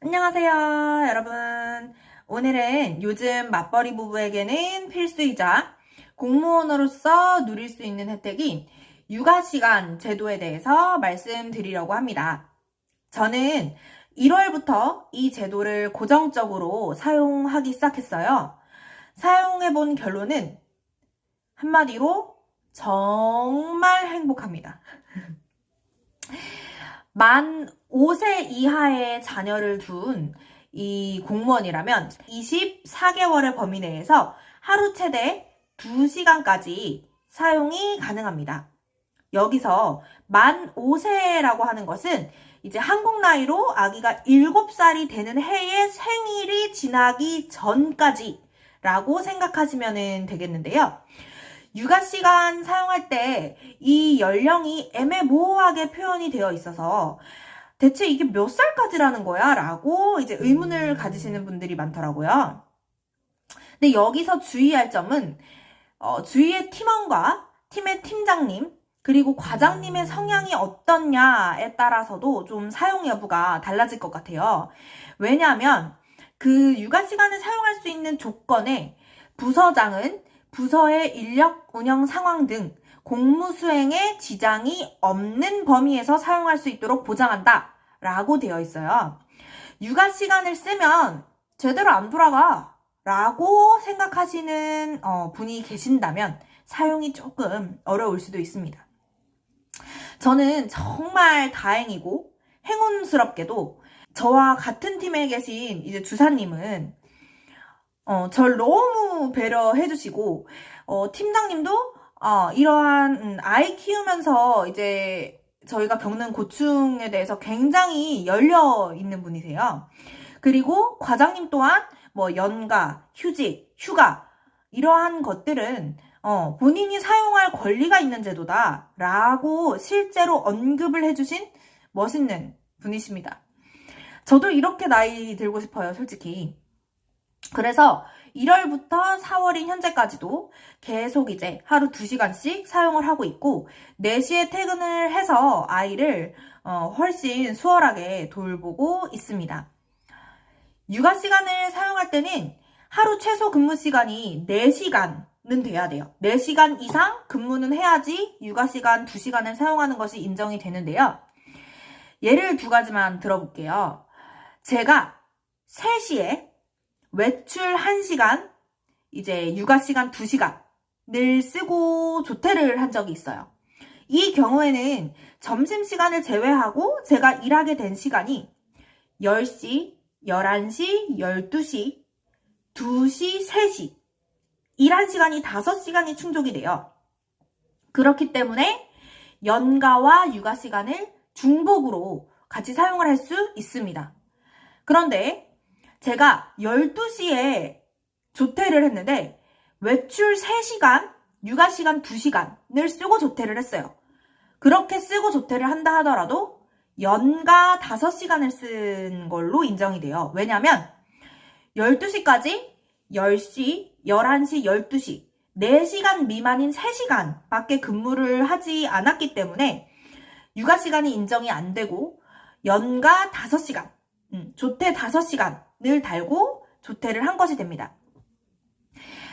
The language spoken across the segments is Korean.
안녕하세요, 여러분. 오늘은 요즘 맞벌이 부부에게는 필수이자 공무원으로서 누릴 수 있는 혜택인 육아시간 제도에 대해서 말씀드리려고 합니다. 저는 1월부터 이 제도를 고정적으로 사용하기 시작했어요. 사용해본 결론은 한마디로 정말 행복합니다. 만 5세 이하의 자녀를 둔 이 공무원이라면 24개월의 범위 내에서 하루 최대 2시간까지 사용이 가능합니다. 여기서 만 5세라고 하는 것은 이제 한국 나이로 아기가 7살이 되는 해의 생일이 지나기 전까지 라고 생각하시면 되겠는데요. 육아시간 사용할 때 이 연령이 애매모호하게 표현이 되어 있어서 대체 이게 몇 살까지라는 거야? 라고 이제 의문을 가지시는 분들이 많더라고요. 근데 여기서 주의할 점은 주위의 팀원과 팀의 팀장님 그리고 과장님의 성향이 어떻냐에 따라서도 좀 사용 여부가 달라질 것 같아요. 왜냐하면 그 육아시간을 사용할 수 있는 조건에 부서장은 부서의 인력 운영 상황 등 공무 수행에 지장이 없는 범위에서 사용할 수 있도록 보장한다 라고 되어 있어요. 육아 시간을 쓰면 제대로 안 돌아가 라고 생각하시는 분이 계신다면 사용이 조금 어려울 수도 있습니다. 저는 정말 다행이고 행운스럽게도 저와 같은 팀에 계신 이제 주사님은 절 너무 배려해 주시고 팀장님도 이러한 아이 키우면서 이제 저희가 겪는 고충에 대해서 굉장히 열려 있는 분이세요. 그리고 과장님 또한 뭐 연가, 휴직, 휴가 이러한 것들은 본인이 사용할 권리가 있는 제도다 라고 실제로 언급을 해주신 멋있는 분이십니다. 저도 이렇게 나이 들고 싶어요, 솔직히. 그래서 1월부터 4월인 현재까지도 계속 이제 하루 2시간씩 사용을 하고 있고 4시에 퇴근을 해서 아이를 훨씬 수월하게 돌보고 있습니다. 육아 시간을 사용할 때는 하루 최소 근무 시간이 4시간은 돼야 돼요. 4시간 이상 근무는 해야지 육아 시간 2시간을 사용하는 것이 인정이 되는데요. 예를 2가지만 들어볼게요. 제가 3시에 외출 1시간, 이제 육아시간 2시간을 쓰고 조퇴를 한 적이 있어요. 이 경우에는 점심시간을 제외하고 제가 일하게 된 시간이 10시, 11시, 12시, 2시, 3시. 일한 시간이 5시간이 충족이 돼요. 그렇기 때문에 연가와 육아시간을 중복으로 같이 사용을 할 수 있습니다. 그런데 제가 12시에 조퇴를 했는데 외출 3시간, 육아시간 2시간을 쓰고 조퇴를 했어요. 그렇게 쓰고 조퇴를 한다 하더라도 연가 5시간을 쓴 걸로 인정이 돼요. 왜냐하면 12시까지 10시, 11시, 12시 4시간 미만인 3시간 밖에 근무를 하지 않았기 때문에 육아시간이 인정이 안 되고 연가 5시간, 조퇴 5시간을 달고 조퇴를 한 것이 됩니다.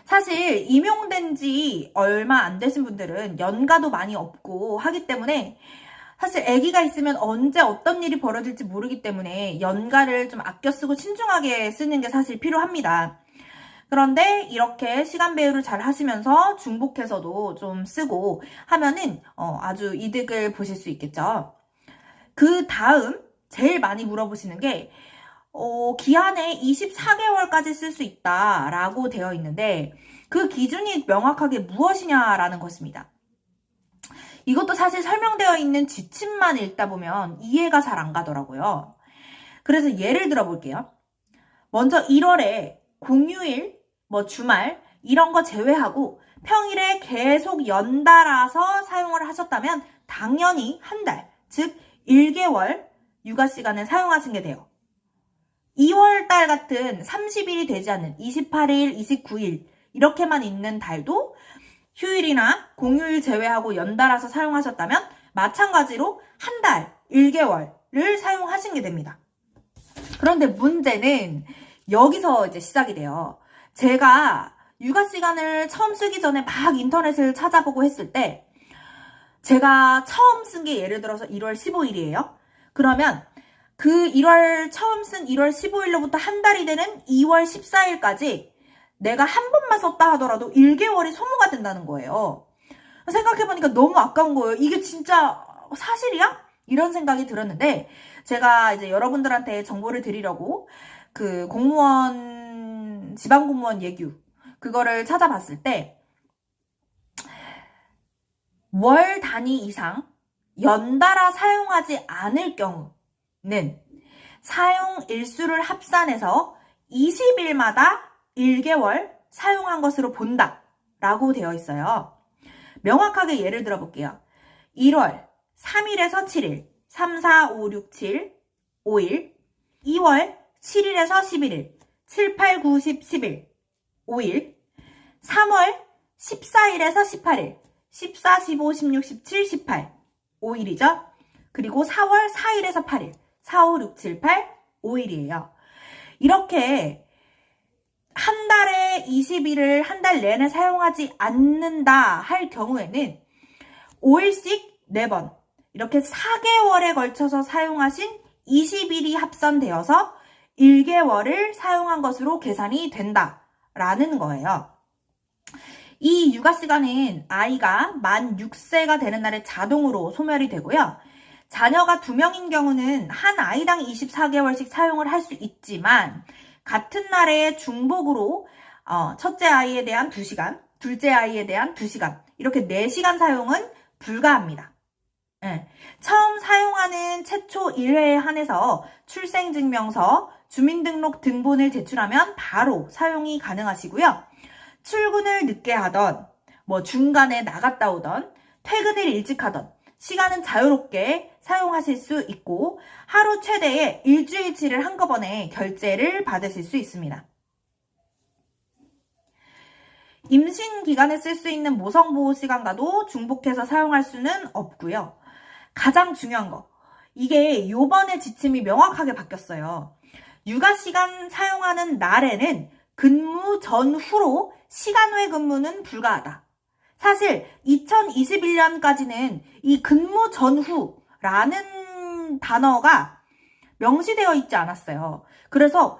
사실 임용된 지 얼마 안 되신 분들은 연가도 많이 없고 하기 때문에 사실 아기가 있으면 언제 어떤 일이 벌어질지 모르기 때문에 연가를 좀 아껴 쓰고 신중하게 쓰는 게 사실 필요합니다. 그런데 이렇게 시간 배분을 잘 하시면서 중복해서도 좀 쓰고 하면은 아주 이득을 보실 수 있겠죠. 그 다음 제일 많이 물어보시는 게 기한에 24개월까지 쓸 수 있다라고 되어 있는데 그 기준이 명확하게 무엇이냐라는 것입니다. 이것도 사실 설명되어 있는 지침만 읽다 보면 이해가 잘 안 가더라고요. 그래서 예를 들어 볼게요. 먼저 1월에 공휴일, 주말 이런 거 제외하고 평일에 계속 연달아서 사용을 하셨다면 당연히 한 달, 즉 1개월 육아 시간을 사용하신 게 돼요. 2월 달 같은 30일이 되지 않는 28일, 29일 이렇게만 있는 달도 휴일이나 공휴일 제외하고 연달아서 사용하셨다면 마찬가지로 한 달, 1개월을 사용하시게 됩니다. 그런데 문제는 여기서 이제 시작이 돼요. 제가 육아 시간을 처음 쓰기 전에 막 인터넷을 찾아보고 했을 때 제가 처음 쓴 게 예를 들어서 1월 15일이에요. 그러면 그 처음 쓴 1월 15일로부터 한 달이 되는 2월 14일까지 내가 한 번만 썼다 하더라도 1개월이 소모가 된다는 거예요. 생각해보니까 너무 아까운 거예요. 이게 진짜 사실이야? 이런 생각이 들었는데 제가 이제 여러분들한테 정보를 드리려고 그 지방공무원 예규 그거를 찾아봤을 때 월 단위 이상 연달아 사용하지 않을 경우는 사용 일수를 합산해서 20일마다 1개월 사용한 것으로 본다 라고 되어 있어요. 명확하게 예를 들어 볼게요. 1월 3일에서 7일 3, 4, 5, 6, 7 5일 2월 7일에서 11일 7, 8, 9, 10, 11 5일 3월 14일에서 18일 14, 15, 16, 17, 18 5일이죠. 그리고 4월 4일에서 8일 4, 5, 6, 7, 8 5일이에요. 이렇게 한 달에 20일을 한 달 내내 사용하지 않는다 할 경우에는 5일씩 4번 이렇게 4개월에 걸쳐서 사용하신 20일이 합산되어서 1개월을 사용한 것으로 계산이 된다라는 거예요. 이 육아 시간은 아이가 만 6세가 되는 날에 자동으로 소멸이 되고요. 자녀가 2명인 경우는 한 아이당 24개월씩 사용을 할 수 있지만 같은 날에 중복으로 첫째 아이에 대한 2시간, 둘째 아이에 대한 2시간 이렇게 4시간 사용은 불가합니다. 네. 처음 사용하는 최초 1회에 한해서 출생증명서, 주민등록 등본을 제출하면 바로 사용이 가능하시고요. 출근을 늦게 하던, 중간에 나갔다 오던, 퇴근을 일찍 하던 시간은 자유롭게 사용하실 수 있고 하루 최대의 일주일치를 한꺼번에 결제를 받으실 수 있습니다. 임신 기간에 쓸 수 있는 모성보호 시간과도 중복해서 사용할 수는 없고요. 가장 중요한 거, 이게 요번에 지침이 명확하게 바뀌었어요. 육아 시간 사용하는 날에는 근무 전후로 시간 외 근무는 불가하다. 사실 2021년까지는 이 근무 전후라는 단어가 명시되어 있지 않았어요. 그래서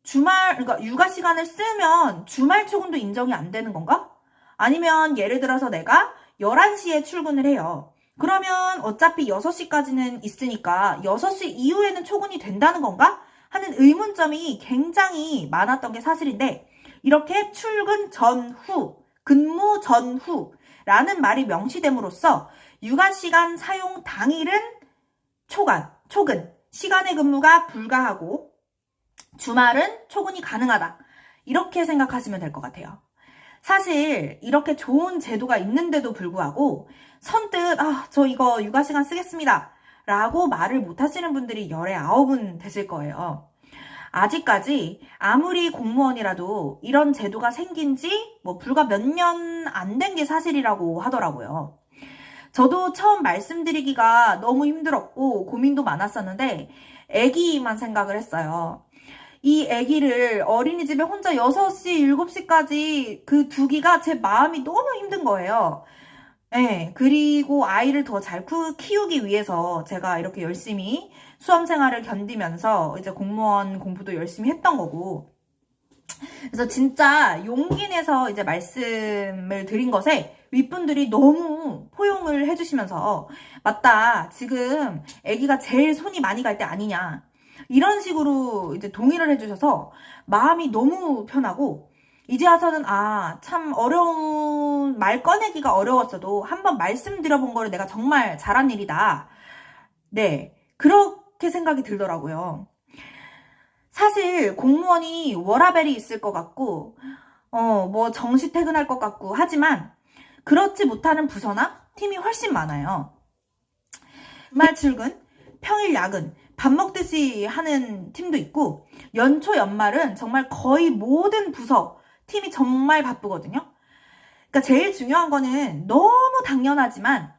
그러니까 육아 시간을 쓰면 주말 출근도 인정이 안 되는 건가? 아니면 예를 들어서 내가 11시에 출근을 해요. 그러면 어차피 6시까지는 있으니까 6시 이후에는 출근이 된다는 건가? 하는 의문점이 굉장히 많았던 게 사실인데 이렇게 출근 전후, 근무 전후라는 말이 명시됨으로써 육아시간 사용 당일은 초근, 시간의 근무가 불가하고 주말은 초근이 가능하다. 이렇게 생각하시면 될 것 같아요. 사실 이렇게 좋은 제도가 있는데도 불구하고 선뜻 저 이거 육아시간 쓰겠습니다 라고 말을 못 하시는 분들이 열에 9은 되실 거예요. 아직까지 아무리 공무원이라도 이런 제도가 생긴 지 불과 몇 년 안 된 게 사실이라고 하더라고요. 저도 처음 말씀드리기가 너무 힘들었고 고민도 많았었는데 아기만 생각을 했어요. 이 아기를 어린이집에 혼자 6시, 7시까지 그 두기가 제 마음이 너무 힘든 거예요. 네, 그리고 아이를 더 잘 키우기 위해서 제가 이렇게 열심히 수험 생활을 견디면서 이제 공무원 공부도 열심히 했던 거고. 그래서 진짜 용기 내서 이제 말씀을 드린 것에 윗분들이 너무 포용을 해주시면서 맞다, 지금 아기가 제일 손이 많이 갈 때 아니냐. 이런 식으로 이제 동의를 해주셔서 마음이 너무 편하고 이제 와서는 참 어려운 말 꺼내기가 어려웠어도 한번 말씀드려본 거를 내가 정말 잘한 일이다. 네, 그렇게 생각이 들더라고요. 사실 공무원이 워라밸이 있을 것 같고 정시 퇴근할 것 같고 하지만 그렇지 못하는 부서나 팀이 훨씬 많아요. 주말 출근, 평일 야근, 밥 먹듯이 하는 팀도 있고, 연초 연말은 정말 거의 모든 부서, 팀이 정말 바쁘거든요. 그러니까 제일 중요한 거는 너무 당연하지만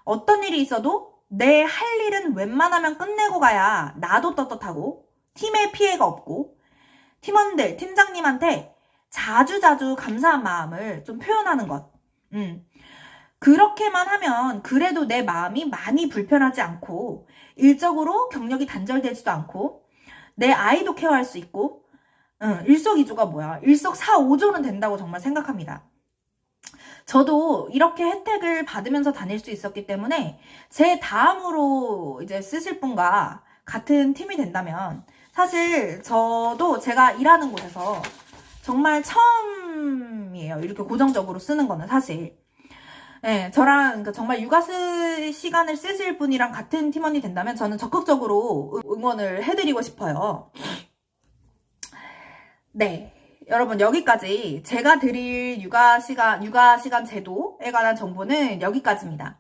어떤 일이 있어도 내 할 일은 웬만하면 끝내고 가야 나도 떳떳하고 팀에 피해가 없고 팀원들, 팀장님한테 자주자주 감사한 마음을 좀 표현하는 것. 그렇게만 하면 그래도 내 마음이 많이 불편하지 않고 일적으로 경력이 단절되지도 않고 내 아이도 케어할 수 있고 일석이조가 뭐야? 일석사오조는 된다고 정말 생각합니다. 저도 이렇게 혜택을 받으면서 다닐 수 있었기 때문에 제 다음으로 이제 쓰실 분과 같은 팀이 된다면 사실 저도 제가 일하는 곳에서 정말 처음이에요. 이렇게 고정적으로 쓰는 거는 사실. 네, 저랑 그러니까 정말 육아 시간을 쓰실 분이랑 같은 팀원이 된다면 저는 적극적으로 응원을 해드리고 싶어요. 네. 여러분, 여기까지 제가 드릴 육아 시간 제도에 관한 정보는 여기까지입니다.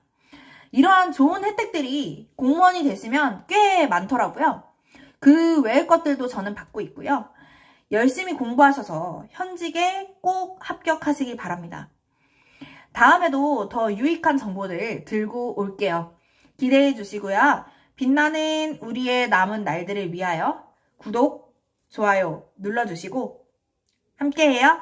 이러한 좋은 혜택들이 공무원이 되시면 꽤 많더라고요. 그 외의 것들도 저는 받고 있고요. 열심히 공부하셔서 현직에 꼭 합격하시기 바랍니다. 다음에도 더 유익한 정보들 들고 올게요. 기대해 주시고요. 빛나는 우리의 남은 날들을 위하여 구독, 좋아요 눌러주시고 함께해요.